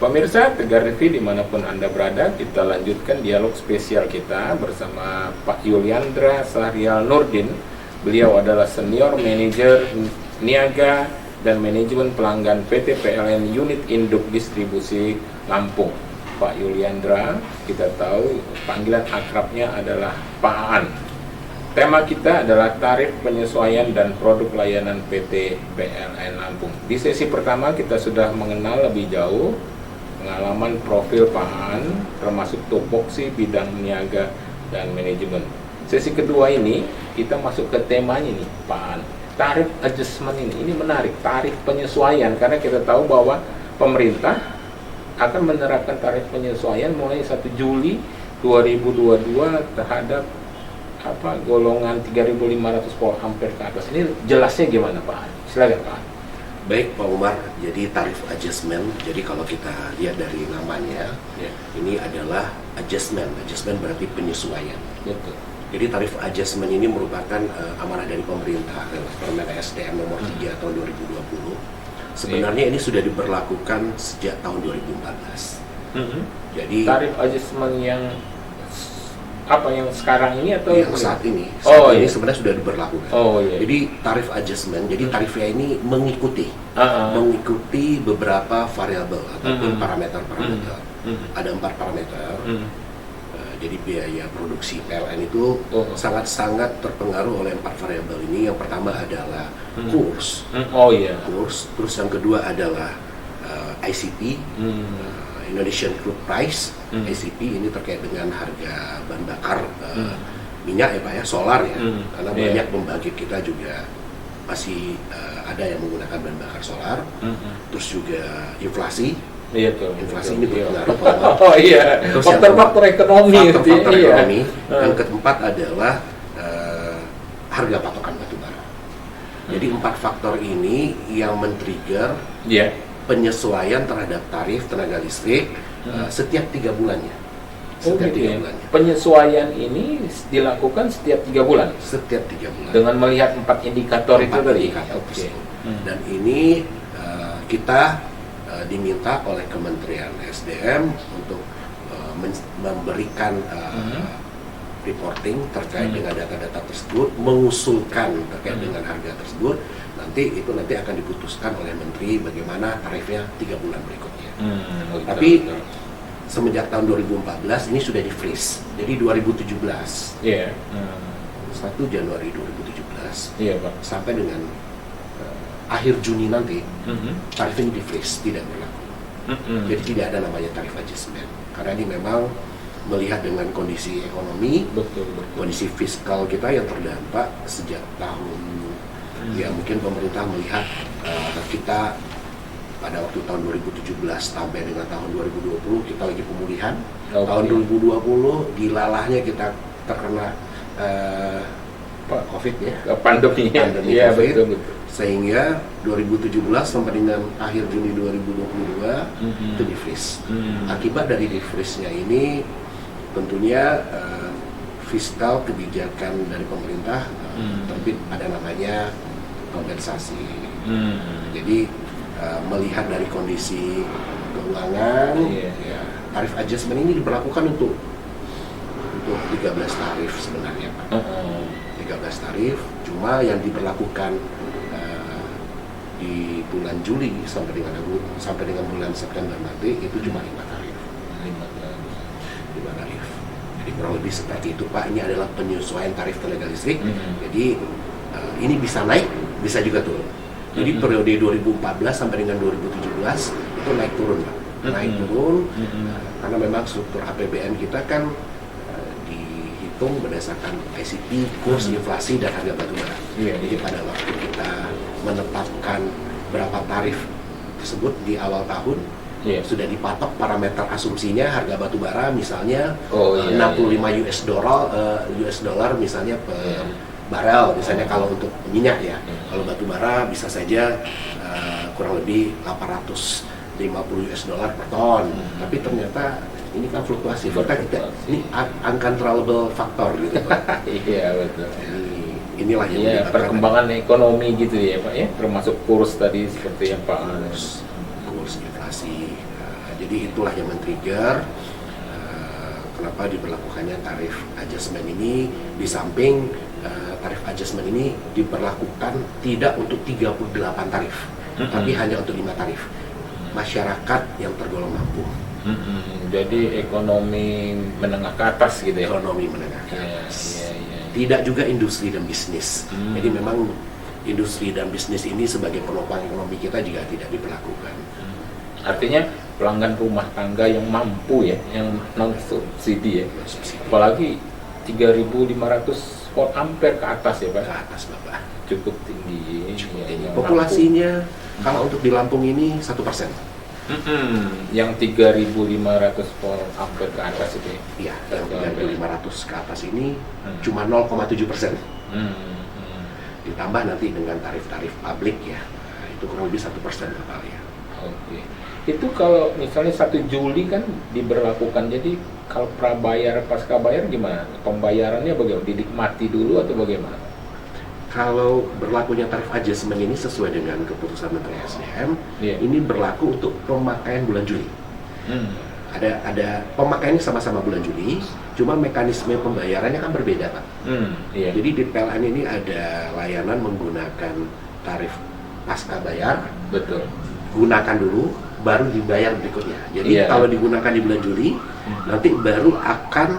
Pemirsa Tegar TV dimanapun Anda berada, kita lanjutkan dialog spesial kita bersama Pak Yuliandra Sahrial Nurdin. Beliau adalah Senior Manager Niaga dan Manajemen Pelanggan PT PLN Unit Induk Distribusi Lampung. Pak Yuliandra, kita tahu panggilan akrabnya adalah Pak Aan. Tema kita adalah tarif penyesuaian dan produk layanan PT PLN Lampung. Di sesi pertama kita sudah mengenal lebih jauh pengalaman profil Pak Aan, termasuk tupoksi bidang niaga dan manajemen. Sesi kedua ini kita masuk ke temanya nih Pak Aan. Tarif adjustment ini menarik, tarif penyesuaian, karena kita tahu bahwa pemerintah akan menerapkan tarif penyesuaian mulai 1 Juli 2022 terhadap golongan 3.500 volt ampere ke atas. Ini jelasnya gimana Pak Aan? Silakan Pak Aan. Baik Pak Umar, jadi tarif adjustment, jadi kalau kita lihat dari namanya, ini adalah adjustment berarti penyesuaian. Betul. Jadi tarif adjustment ini merupakan amanah dari pemerintah lewat Permen SDM nomor 3 tahun 2020. Sebenarnya ini sudah diberlakukan sejak tahun 2014. Jadi tarif adjustment yang yang sekarang ini atau yang saat ini? Ini sebenarnya sudah diberlakukan. Jadi tarif adjustment, jadi tarifnya ini mengikuti beberapa variabel ataupun parameter-parameter. Ada 4 parameter. Jadi biaya produksi PLN itu sangat-sangat terpengaruh oleh 4 variabel ini. Yang pertama adalah kurs. Kurs. Terus yang kedua adalah ICP. Indonesian Crude Price. ICP ini terkait dengan harga bahan bakar minyak ya Pak ya, solar ya, karena banyak pembangkit kita juga masih ada yang menggunakan bahan bakar solar. Terus juga inflasi. Inflasi ini berpengaruh. Terus faktor-faktor ekonomi. Yang keempat adalah harga patokan batu bara. Jadi 4 faktor ini yang men-trigger penyesuaian terhadap tarif tenaga listrik setiap 3 bulannya. Penyesuaian ini dilakukan setiap 3 bulan? Setiap 3 bulan. Dengan melihat 4 indikator itu tadi? Dan ini kita diminta oleh Kementerian SDM untuk memberikan reporting terkait dengan data-data tersebut, mengusulkan terkait dengan harga tersebut. Nanti akan diputuskan oleh Menteri bagaimana tarifnya 3 bulan berikutnya. Tapi semenjak tahun 2014 ini sudah di freeze. Jadi 2017, 1 Januari 2017 sampai dengan akhir Juni nanti tarif ini di freeze, tidak berlaku. Jadi tidak ada namanya tarif adjustment, karena ini memang melihat dengan kondisi ekonomi, kondisi fiskal kita yang terdampak sejak tahun mungkin pemerintah melihat kita pada waktu tahun 2017 sampai dengan tahun 2020 kita lagi pemulihan. Tahun 2020 dilalahnya kita terkena COVID ya, pandemi COVID. Betul. Sehingga 2017 sampai dengan akhir Juni 2022 itu di freeze. Akibat dari di freeze-nya ini tentunya fiskal kebijakan dari pemerintah terbit ada namanya kompensasi. Jadi melihat dari kondisi keuangan, tarif adjustment ini diberlakukan untuk 13 tarif sebenarnya Pak. 13 tarif, cuma yang diberlakukan di bulan Juli sampai dengan bulan September nanti itu cuma 5 tarif. 5 tarif. Jadi kurang lebih seperti itu Pak. Ini adalah penyesuaian tarif tenaga listrik. Jadi ini bisa naik, bisa juga turun. Jadi periode 2014 sampai dengan 2017 itu naik turun Pak. Naik turun karena memang struktur APBN kita kan dihitung berdasarkan ICP, kurs, inflasi, dan harga batu bara. Jadi pada waktu kita menetapkan berapa tarif tersebut di awal tahun, sudah dipatok parameter asumsinya harga batu bara misalnya 65 US dollar misalnya per barel misalnya kalau untuk minyak ya. Kalau batu bara bisa saja kurang lebih 850 US dollar per ton. Tapi ternyata ini kan fluktuasi. Ini uncontrollable factor gitu Pak. Iya betul. Inilah yang perkembangan ekonomi gitu ya Pak ya, termasuk kurs tadi seperti yang Pak kurs inflasi. Jadi Jadi itulah yang men-trigger kenapa diberlakukannya tarif adjustment ini, di samping tarif adjustment ini diberlakukan tidak untuk 38 tarif, tapi hanya untuk 5 tarif. Masyarakat yang tergolong mampu. Jadi ekonomi menengah ke atas gitu ya? Ekonomi menengah ke atas. Iya. Tidak juga industri dan bisnis. Jadi memang industri dan bisnis ini sebagai penopang ekonomi kita juga tidak diberlakukan. Artinya pelanggan rumah tangga yang mampu ya, yang non subsidi ya, apalagi 3.500 volt ampere ke atas ya Pak? Ke atas Bapak. Cukup tinggi. Cukup Ya, tinggi. yang Populasinya kalau untuk di Lampung ini 1%. Yang 3.500 volt ampere ke atas itu ya? Iya, yang 3.500 ke atas ini cuma 0,7%. Ditambah nanti dengan tarif-tarif publik ya, itu kurang lebih 1% total ya. Oke. Itu kalau misalnya 1 Juli kan diberlakukan, jadi kalau prabayar pasca bayar gimana? Pembayarannya bagaimana? Dinikmati dulu atau bagaimana? Kalau berlakunya tarif adjustment ini sesuai dengan keputusan Menteri SDM, ini berlaku untuk pemakaian bulan Juli. Ada pemakaiannya sama-sama bulan Juli, cuma mekanisme pembayarannya kan berbeda Pak. Jadi di PLN ini ada layanan menggunakan tarif pasca bayar. Betul. Gunakan dulu, baru dibayar berikutnya. Jadi kalau digunakan di bulan Juli, nanti baru akan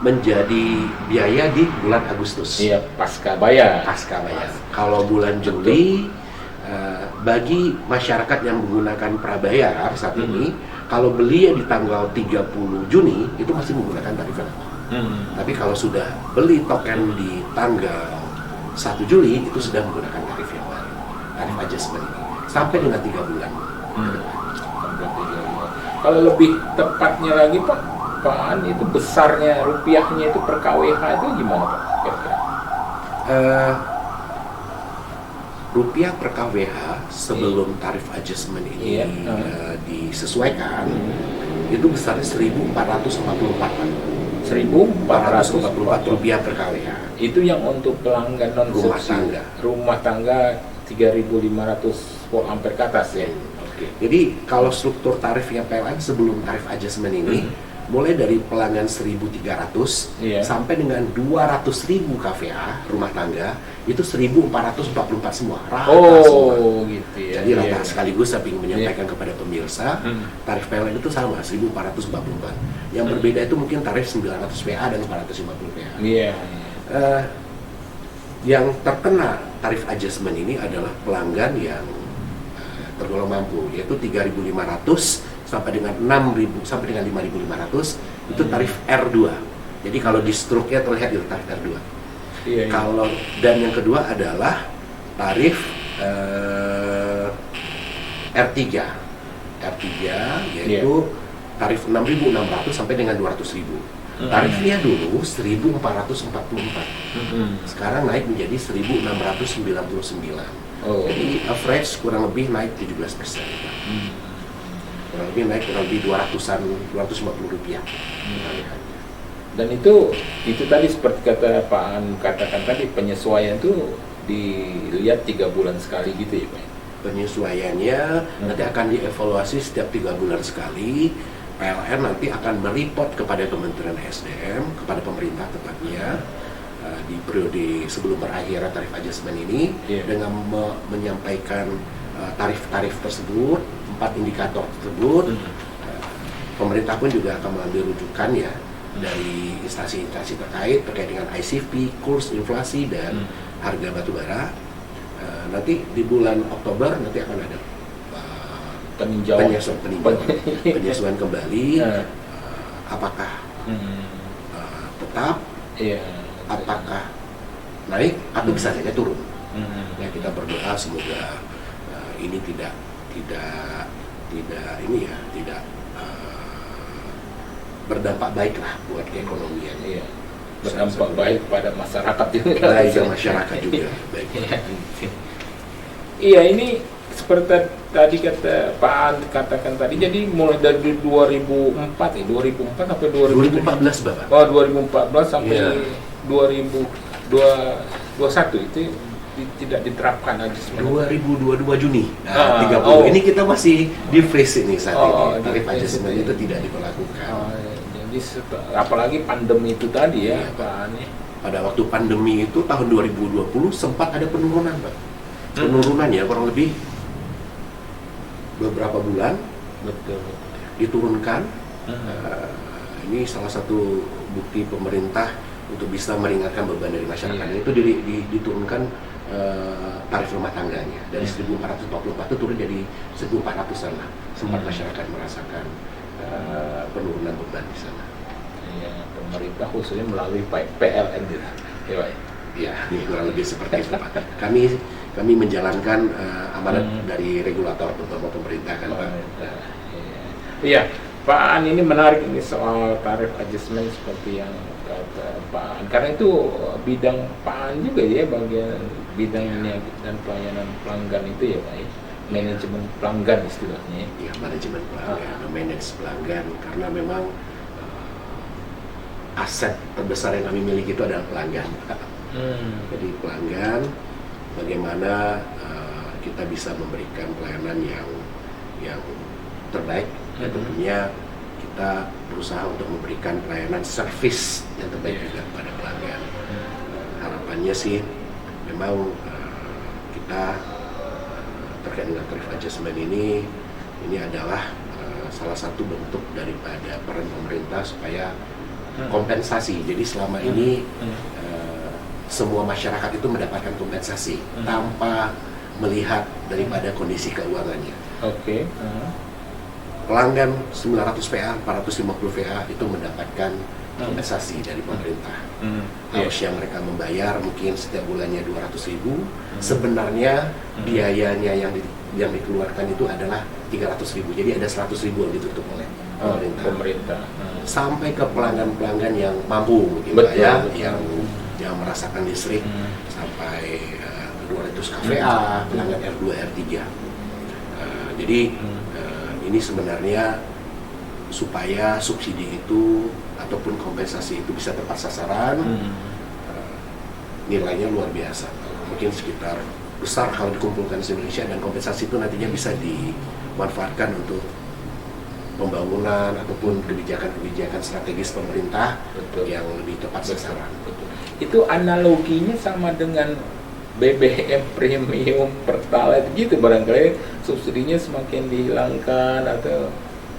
menjadi biaya di bulan Agustus. Iya, pasca bayar. Pasca bayar. Kalau bulan Juli, bagi masyarakat yang menggunakan prabayar saat ini, kalau beli di tanggal 30 Juni, itu masih menggunakan tarif yang lama. Tapi kalau sudah beli token di tanggal 1 Juli, itu sudah menggunakan tarif yang baru. Tarif adjustment ini. Sampai dengan 3 bulan. Kalau lebih tepatnya lagi Pak An, itu besarnya rupiahnya itu per kWh itu gimana Pak? Kira-kira? Rupiah per kWh sebelum tarif adjustment ini disesuaikan, itu besarnya 1.444 Pak. 1.444 rupiah per kWh. Itu yang untuk pelanggan non rumah tangga. Rumah tangga 3.500 volt ampere ke atas ya. Jadi kalau struktur tarifnya PLN sebelum tarif adjustment ini mulai dari pelanggan 1.300 sampai dengan 200.000 kVA rumah tangga itu 1.444 semua. Rata semua. Gitu ya. Jadi rata sekaligus saya ingin menyampaikan kepada pemirsa tarif PLN itu sama 1.444. Yang berbeda itu mungkin tarif 900 VA dan 450 VA. Yang terkena tarif adjustment ini adalah pelanggan yang tergolong mampu, yaitu 3.500 sampai dengan 6.000 sampai dengan 5.500 itu tarif R2. Jadi kalau di struknya terlihat itu tarif R2. Kalau dan yang kedua adalah tarif R3. R3 yaitu tarif 6.600 sampai dengan 200.000. Tarifnya dulu 1.444, sekarang naik menjadi 1.699. Jadi average kurang lebih naik 17%. Kurang lebih naik kurang lebih 250 rupiah. Dan itu tadi seperti kata Pak An katakan tadi, penyesuaian itu dilihat 3 bulan sekali gitu ya Pak? Penyesuaiannya nanti akan dievaluasi setiap 3 bulan sekali. PLN nanti akan mereport kepada Kementerian SDM, kepada pemerintah tepatnya di periode sebelum berakhir tarif adjustment ini dengan menyampaikan tarif-tarif tersebut, 4 indikator tersebut. Pemerintah pun juga akan mengambil rujukan ya dari instansi-instansi terkait dengan ICP, kurs inflasi dan harga batubara. Nanti di bulan Oktober nanti akan ada penyesuaian kembali, apakah tetap, apakah naik atau bisa saja turun. Ya kita berdoa semoga ini tidak berdampak baik lah buat keekonomian. Berdampak baik pada masyarakat juga. Baik ke masyarakat juga. Baik. Iya, ini seperti tadi kata Pak An katakan tadi, jadi mulai dari 2004 sampai 2014 Bapak. 2014 sampai 2021 itu tidak diterapkan adjustment? 2022 Juni, Ah, 30. oh. Ini kita masih di freeze ini saat Oh, ini. Tarif di freeze adjustment itu. itu tidak diberlakukan. Jadi apalagi pandemi itu tadi ya, Iya, Pak. Pak Ani. Pada waktu pandemi itu tahun 2020 sempat ada penurunan, Pak. Penurunan ya kurang lebih beberapa bulan Betul. diturunkan. Ini salah satu bukti pemerintah untuk bisa meringankan beban dari masyarakat. Iya. Itu diturunkan tarif rumah tangganya dari 1.444 itu turun jadi 1.400-an lah. Sempat masyarakat merasakan penurunan beban di sana. Iya, pemerintah khususnya melalui PLN gitu. Ya, Pak. Ya, ini kurang lebih seperti itu, Pak. Kami menjalankan amanat dari regulator terutama pemerintah kan, Pak. Iya, Pak An, ini menarik ini soal tarif adjustment seperti yang kata Pak An. Karena itu bidang Pak An juga ya, bagian bidang niaga dan pelayanan pelanggan itu ya, Pak. Manajemen pelanggan istilahnya. Ya, manajemen pelanggan, manage pelanggan, karena memang aset terbesar yang kami miliki itu adalah pelanggan. Jadi pelanggan, bagaimana kita bisa memberikan pelayanan yang terbaik, dan tentunya kita berusaha untuk memberikan pelayanan servis yang terbaik juga kepada pelanggan. Harapannya sih memang kita terkait dengan tarif adjustment ini adalah salah satu bentuk daripada peran pemerintah supaya kompensasi. Jadi selama ini semua masyarakat itu mendapatkan kompensasi tanpa melihat daripada kondisi keuangannya. Oke. Pelanggan 900 VA, 450 VA itu mendapatkan kompensasi dari pemerintah. Harusnya mereka membayar mungkin setiap bulannya 200.000. Sebenarnya biayanya yang dikeluarkan itu adalah 300.000. Jadi ada 100.000 yang ditutup oleh pemerintah. Sampai ke pelanggan-pelanggan yang mampu, mungkin Betul, ya, betul. yang merasakan listrik sampai 200 kVA, pelanggan R2, R3. Jadi ini sebenarnya supaya subsidi itu ataupun kompensasi itu bisa tepat sasaran, nilainya luar biasa. Mungkin sekitar besar kalau dikumpulkan di Indonesia, dan kompensasi itu nantinya bisa dimanfaatkan untuk pembangunan ataupun kebijakan-kebijakan strategis pemerintah. Betul. Yang lebih tepat sasaran. Betul. Itu analoginya sama dengan BBM premium Pertalite gitu, barangkali subsidinya semakin dihilangkan, atau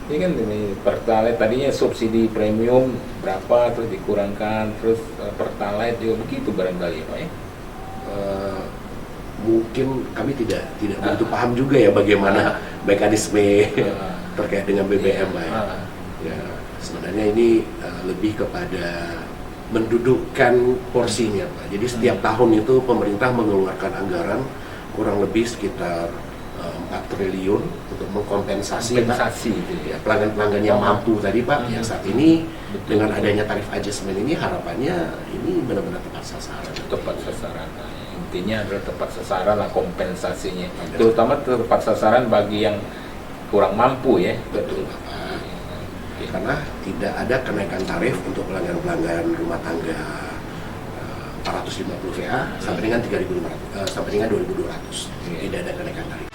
ini kan ini Pertalite tadinya subsidi premium berapa terus dikurangkan, terus Pertalite juga begitu barangkali ya, Pak ya. Mungkin kami tidak begitu paham juga ya bagaimana mekanisme terkait dengan BBM, Pak. Ya, sebenarnya ini lebih kepada mendudukkan porsinya, Pak. Jadi setiap tahun itu pemerintah mengeluarkan anggaran kurang lebih sekitar 4 triliun untuk mengkompensasi ya, pelanggan-pelanggan yang mampu tadi, Pak. Ya, saat ini dengan adanya tarif adjustment ini harapannya ini benar-benar tepat sasaran. Tepat sasaran. Nah, intinya adalah tepat sasaran lah kompensasinya. Terutama tepat sasaran bagi yang kurang mampu ya. Betul, Bapak. Karena tidak ada kenaikan tarif untuk pelanggan-pelanggan rumah tangga 450 VA sampai dengan 3.500 sampai dengan 2.200. Tidak ada kenaikan tarif.